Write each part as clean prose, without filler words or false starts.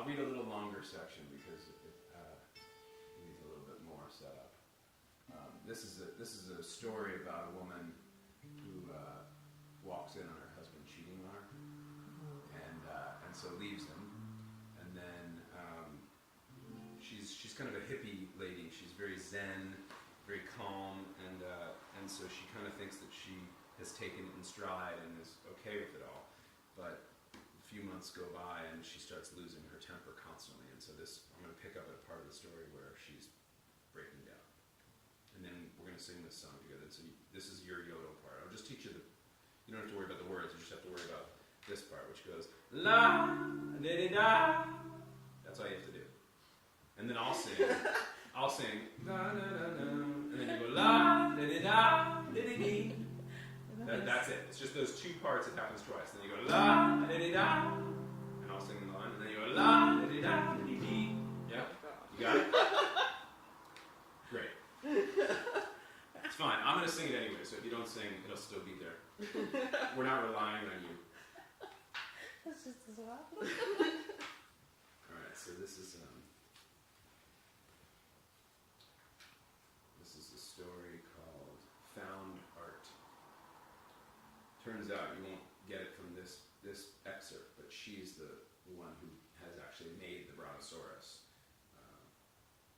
I'll read a little longer section because it needs a little bit more setup. This is a story about a woman who walks in on her husband cheating on her, and so leaves him, and then she's kind of a hippie lady. She's very zen, very calm, and so she kind of thinks that she has taken it in stride and is okay with it all, but a few months go by and she starts losing her temper constantly, and so I'm going to pick up at a part of the story where she's breaking down. And then we're going to sing this song together. So this is your yodel part. I'll just teach you you don't have to worry about the words, you just have to worry about this part, which goes, la, da da da. That's all you have to do. And then I'll sing, la, da da da. And then you go, la, da da da, da da dee. That's it. It's just those two parts. It happens twice. Then you go la da da da, and I'll sing the line. And then you go la da da da da dee. Yep. You got it. Great. It's fine. I'm gonna sing it anyway. So if you don't sing, it'll still be there. We're not relying on you. That's just as well. All right. So this is a story called Found Art. Turns out you won't get it from this excerpt, but she's the one who has actually made the Brontosaurus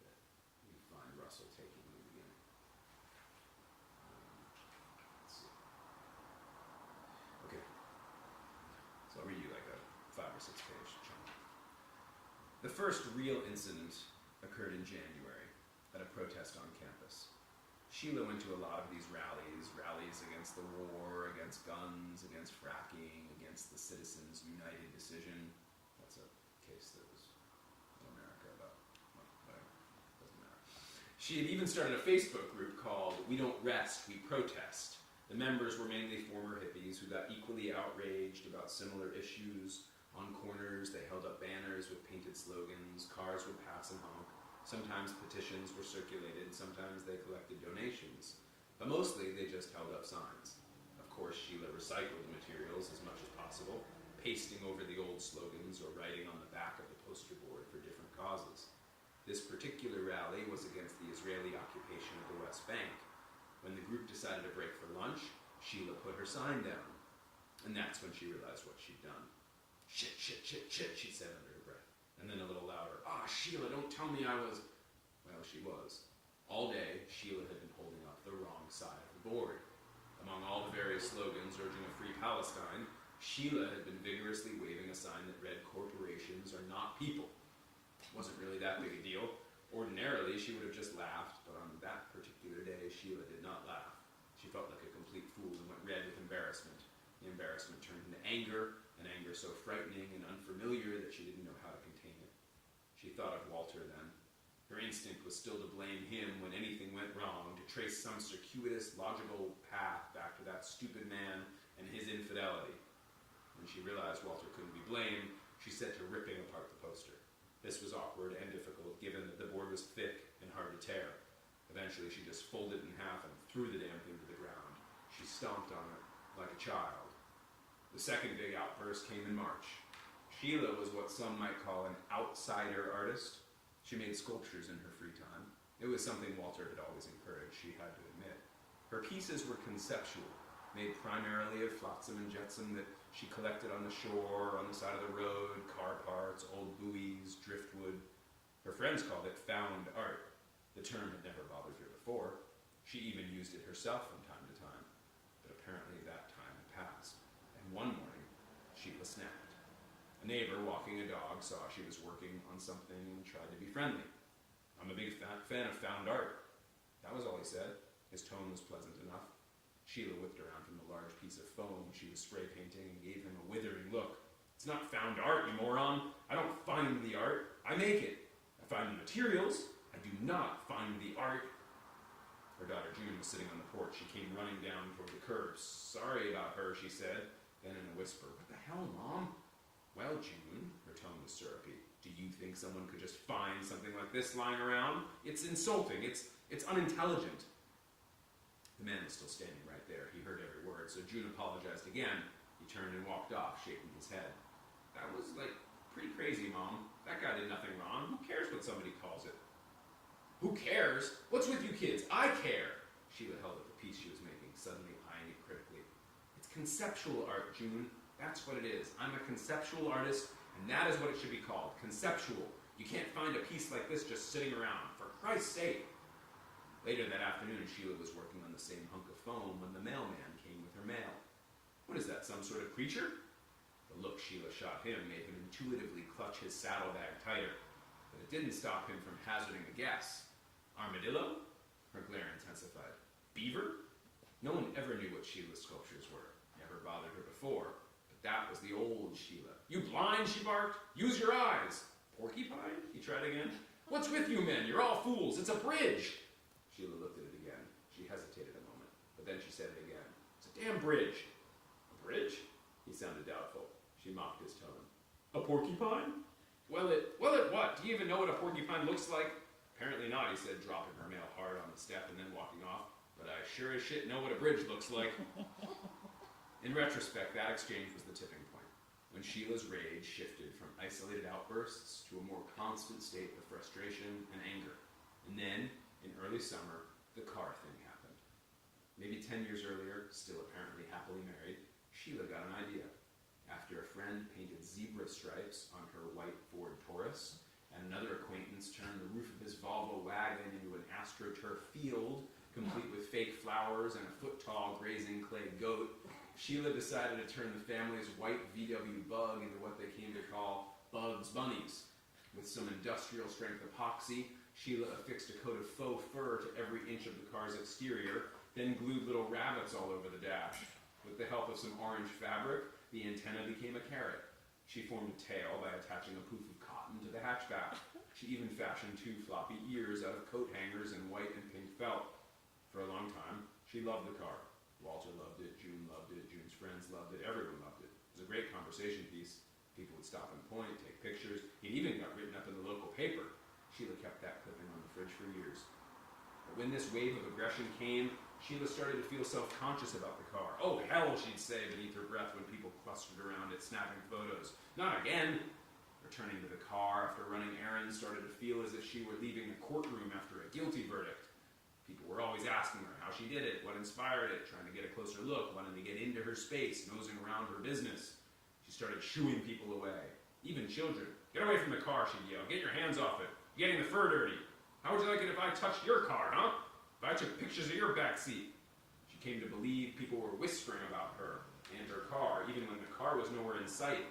that you find Russell taking in the beginning. Let's see. Okay. So I'll read you like a 5 or 6 page chunk. The first real incident occurred in January at a protest on campus. Sheila went to a lot of these rallies against the war, against guns, against fracking, against the Citizens United decision. That's a case that was in America about, well, whatever, doesn't matter. She had even started a Facebook group called We Don't Rest, We Protest. The members were mainly former hippies who got equally outraged about similar issues. On corners, they held up banners with painted slogans, cars would pass and honk. Sometimes petitions were circulated, sometimes they collected donations, but mostly they just held up signs. Of course, Sheila recycled the materials as much as possible, pasting over the old slogans or writing on the back of the poster board for different causes. This particular rally was against the Israeli occupation of the West Bank. When the group decided to break for lunch, Sheila put her sign down, and that's when she realized what she'd done. Shit, shit, shit, shit, she said under her breath. And then a little louder, Sheila, don't tell me I was... Well, she was. All day, Sheila had been holding up the wrong side of the board. Among all the various slogans urging a free Palestine, Sheila had been vigorously waving a sign that read, corporations are not people. It wasn't really that big a deal. Ordinarily, she would have just laughed, but on that particular day, Sheila did not laugh. She felt like a complete fool and went red with embarrassment. The embarrassment turned into anger, an anger so frightening and unfamiliar that she didn't know how to contain it. She thought of Walter then. Her instinct was still to blame him when anything went wrong, to trace some circuitous, logical path back to that stupid man and his infidelity. When she realized Walter couldn't be blamed, she set to ripping apart the poster. This was awkward and difficult, given that the board was thick and hard to tear. Eventually, she just folded it in half and threw the damn thing to the ground. She stomped on it like a child. The second big outburst came in March. Sheila was what some might call an outsider artist. She made sculptures in her free time. It was something Walter had always encouraged, she had to admit. Her pieces were conceptual, made primarily of flotsam and jetsam that she collected on the shore, on the side of the road, car parts, old buoys, driftwood. Her friends called it found art. The term had never bothered her before. She even used it herself from time to time. But apparently that time had passed. And one morning, Sheila snapped. A neighbor walking a dog saw she was working on something and tried to be friendly. I'm a big fan of found art. That was all he said. His tone was pleasant enough. Sheila whipped around from the large piece of foam she was spray painting and gave him a withering look. It's not found art, you moron. I don't find the art. I make it. I find the materials. I do not find the art. Her daughter June was sitting on the porch. She came running down toward the curb. Sorry about her, she said. Then in a whisper, what the hell, Mom? Well, June, her tone was syrupy, do you think someone could just find something like this lying around? It's insulting. It's unintelligent. The man was still standing right there. He heard every word, so June apologized again. He turned and walked off, shaking his head. That was, pretty crazy, Mom. That guy did nothing wrong. Who cares what somebody calls it? Who cares? What's with you kids? I care. Sheila held up the piece she was making, suddenly eyeing it critically. It's conceptual art, June. That's what it is. I'm a conceptual artist, and that is what it should be called. Conceptual. You can't find a piece like this just sitting around. For Christ's sake. Later that afternoon, Sheila was working on the same hunk of foam when the mailman came with her mail. What is that, some sort of creature? The look Sheila shot him made him intuitively clutch his saddlebag tighter, but it didn't stop him from hazarding a guess. Armadillo? Her glare intensified. Beaver? No one ever knew what Sheila's sculptures were. Never bothered her before. But that was the old Sheila. You blind, she barked. Use your eyes. Porcupine? He tried again. What's with you men? You're all fools. It's a bridge. Sheila looked at it again. She hesitated a moment, but then she said it again. It's a damn bridge. A bridge? He sounded doubtful. She mocked his tone. A porcupine? Well, it what? Do you even know what a porcupine looks like? Apparently not, he said, dropping her mail hard on the step and then walking off. But I sure as shit know what a bridge looks like. In retrospect, that exchange was the tipping point, when Sheila's rage shifted from isolated outbursts to a more constant state of frustration and anger. And then, in early summer, the car thing happened. Maybe 10 years earlier, still apparently happily married, Sheila got an idea. After a friend painted zebra stripes on her white Ford Taurus, and another acquaintance turned the roof of his Volvo wagon into an AstroTurf field, complete with fake flowers and a foot-tall grazing clay goat, Sheila decided to turn the family's white VW Bug into what they came to call Bugs Bunnies. With some industrial-strength epoxy, Sheila affixed a coat of faux fur to every inch of the car's exterior, then glued little rabbits all over the dash. With the help of some orange fabric, the antenna became a carrot. She formed a tail by attaching a poof of cotton to the hatchback. She even fashioned 2 floppy ears out of coat hangers in white and pink felt. For a long time, she loved the car. Walter loved it, June loved it, June's friends loved it, everyone loved it. It was a great conversation piece. People would stop and point, take pictures. It even got written up in the local paper. Sheila kept that clipping on the fridge for years. But when this wave of aggression came, Sheila started to feel self-conscious about the car. Oh, hell, she'd say beneath her breath when people clustered around it, snapping photos. Not again. Returning to the car after running errands started to feel as if she were leaving the courtroom after a guilty verdict. People were always asking her how she did it, what inspired it, trying to get a closer look, wanting to get into her space, nosing around her business. She started shooing people away, even children. Get away from the car, she'd yell. Get your hands off it. You're getting the fur dirty. How would you like it if I touched your car, huh? If I took pictures of your backseat? She came to believe people were whispering about her and her car, even when the car was nowhere in sight.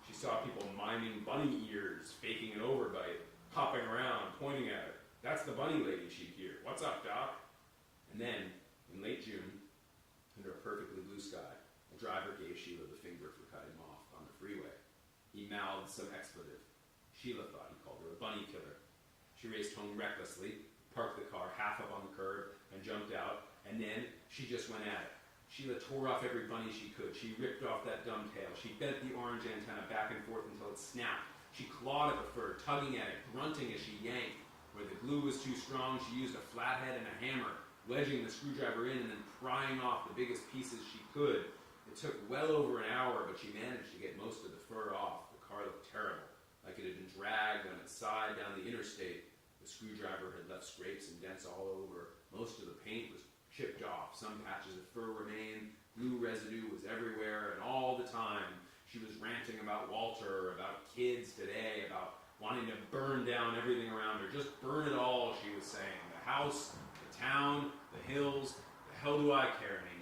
She saw people miming bunny ears, faking an overbite, hopping around, pointing at her. That's the bunny lady, she'd hear. What's up, Doc? And then, in late June, under a perfectly blue sky, a driver gave Sheila the finger for cutting off on the freeway. He mouthed some expletive. Sheila thought he called her a bunny killer. She raced home recklessly, parked the car half up on the curb, and jumped out, and then she just went at it. Sheila tore off every bunny she could. She ripped off that dumb tail. She bent the orange antenna back and forth until it snapped. She clawed at the fur, tugging at it, grunting as she yanked. Where the glue was too strong, she used a flathead and a hammer, wedging the screwdriver in and then prying off the biggest pieces she could. It took well over an hour, but she managed to get most of the fur off. The car looked terrible, like it had been dragged on its side down the interstate. The screwdriver had left scrapes and dents all over. Most of the paint was chipped off. Some patches of fur remained. Glue residue was everywhere, and all the time she was ranting about Walter, about kids today, about wanting to burn down everything around her. Just burn it all, she was saying. The house, the town, the hills. The hell do I care anymore?